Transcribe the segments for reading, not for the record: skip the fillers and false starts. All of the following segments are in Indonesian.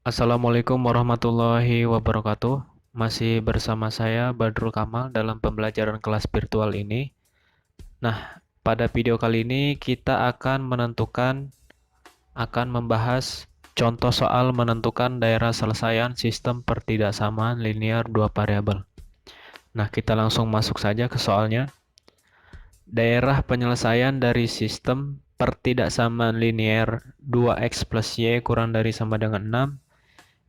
Assalamualaikum warahmatullahi wabarakatuh. Masih bersama saya Badrul Kamal dalam pembelajaran kelas virtual ini. Nah, pada video kali ini kita akan membahas contoh soal menentukan daerah selesaian sistem pertidaksamaan linear dua variabel. Nah, kita langsung masuk saja ke soalnya. Daerah penyelesaian dari sistem pertidaksamaan linear 2x plus y kurang dari sama dengan 6,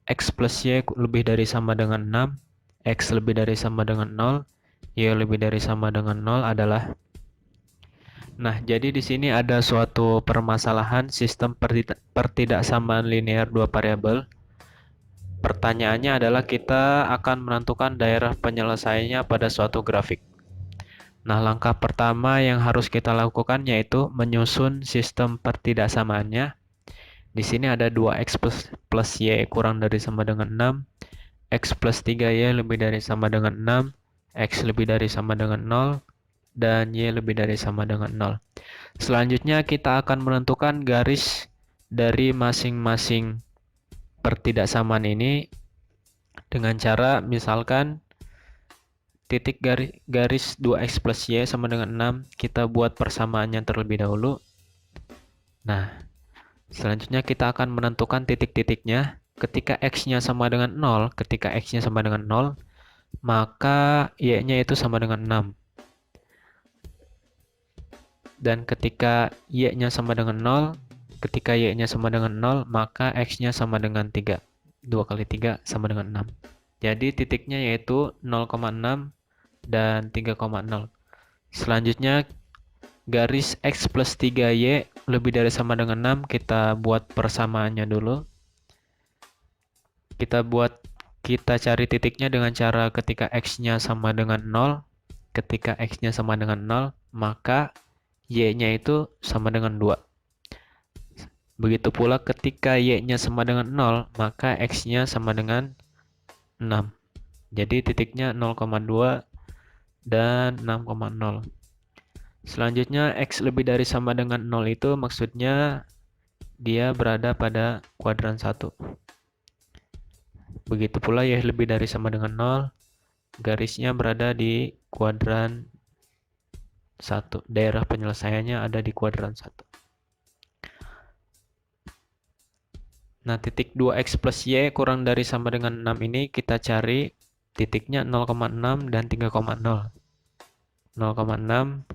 X plus Y lebih dari sama dengan 6, X lebih dari sama dengan 0, Y lebih dari sama dengan 0 adalah. Nah, jadi di sini ada suatu permasalahan sistem pertidaksamaan linear dua variabel. Pertanyaannya adalah kita akan menentukan daerah penyelesaiannya pada suatu grafik. Nah, langkah pertama yang harus kita lakukan yaitu menyusun sistem pertidaksamaannya. Di sini ada 2x plus Y kurang dari sama dengan 6, X plus 3Y lebih dari sama dengan 6, X lebih dari sama dengan 0, dan Y lebih dari sama dengan 0. Selanjutnya kita akan menentukan garis dari masing-masing pertidaksamaan ini dengan cara misalkan titik garis 2X plus Y sama dengan 6, kita buat persamaannya terlebih dahulu. Nah, selanjutnya kita akan menentukan titik-titiknya. Ketika X-nya sama dengan 0, maka Y-nya itu sama dengan 6. Dan ketika Y-nya sama dengan 0, maka X-nya sama dengan 3. 2 kali 3 sama dengan 6. Jadi titiknya yaitu 0,6 dan 3,0. Selanjutnya garis X plus 3Y lebih dari sama dengan 6, kita buat persamaannya dulu. Kita cari titiknya dengan cara ketika X-nya sama dengan 0, maka Y-nya itu sama dengan 2. Begitu pula ketika Y-nya sama dengan 0, maka X-nya sama dengan 6. Jadi titiknya 0,2 dan 6,0. Selanjutnya X lebih dari sama dengan 0 itu maksudnya dia berada pada kuadran 1. Begitu pula Y lebih dari sama dengan 0, garisnya berada di kuadran 1. Daerah penyelesaiannya ada di kuadran 1. Nah, titik 2X plus Y kurang dari sama dengan 6 ini kita cari titiknya 0,6 dan 3,0. 0,6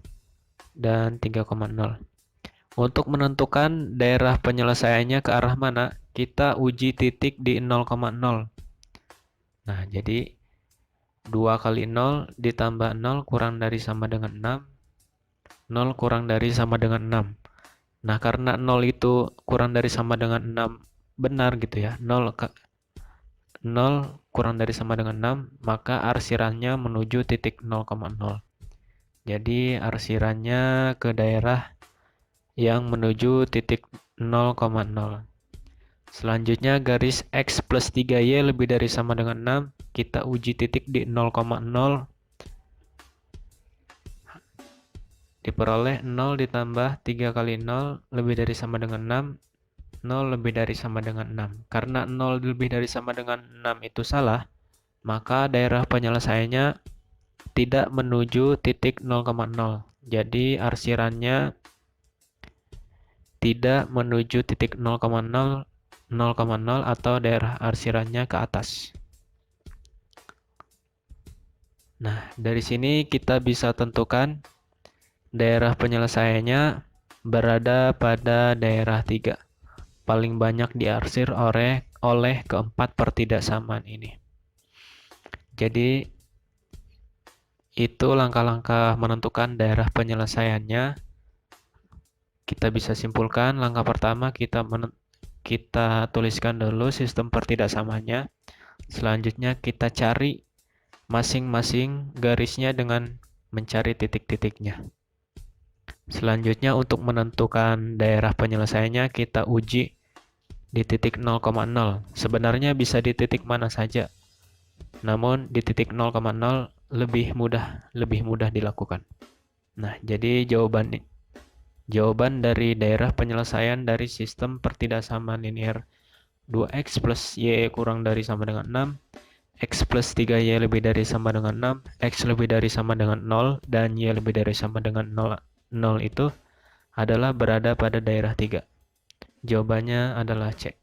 dan 3,0. Untuk menentukan daerah penyelesaiannya ke arah mana, kita uji titik di 0,0. Nah, jadi 2 kali 0 ditambah 0 kurang dari sama dengan 6. 0 kurang dari sama dengan 6. Nah, karena 0 itu kurang dari sama dengan 6 benar gitu ya. 0 kurang dari sama dengan 6, maka arsirannya menuju titik 0,0. Jadi arsirannya ke daerah yang menuju titik 0,0. Selanjutnya garis X plus 3Y lebih dari sama dengan 6, kita uji titik di 0,0. Diperoleh 0 ditambah 3 kali 0 lebih dari sama dengan 6, 0 lebih dari sama dengan 6. Karena 0 lebih dari sama dengan 6 itu salah, maka daerah penyelesaiannya tidak menuju titik 0,0. Jadi arsirannya tidak menuju titik 0,0, 0,0 atau daerah arsirannya ke atas. Nah, dari sini kita bisa tentukan daerah penyelesaiannya berada pada daerah 3. Paling banyak diarsir oleh keempat pertidaksamaan ini. Jadi, itu langkah-langkah menentukan daerah penyelesaiannya. Kita bisa simpulkan, langkah pertama kita tuliskan dulu sistem pertidaksamaannya. Selanjutnya kita cari masing-masing garisnya dengan mencari titik-titiknya. Selanjutnya untuk menentukan daerah penyelesaiannya kita uji di titik 0,0. Sebenarnya bisa di titik mana saja. Namun di titik 0,0 lebih mudah dilakukan. Nah, jadi jawaban dari daerah penyelesaian dari sistem pertidaksamaan linear 2x plus y kurang dari sama dengan 6, x plus 3y lebih dari sama dengan 6, x lebih dari sama dengan 0, dan y lebih dari sama dengan 0, 0 itu adalah berada pada daerah 3. Jawabannya adalah C.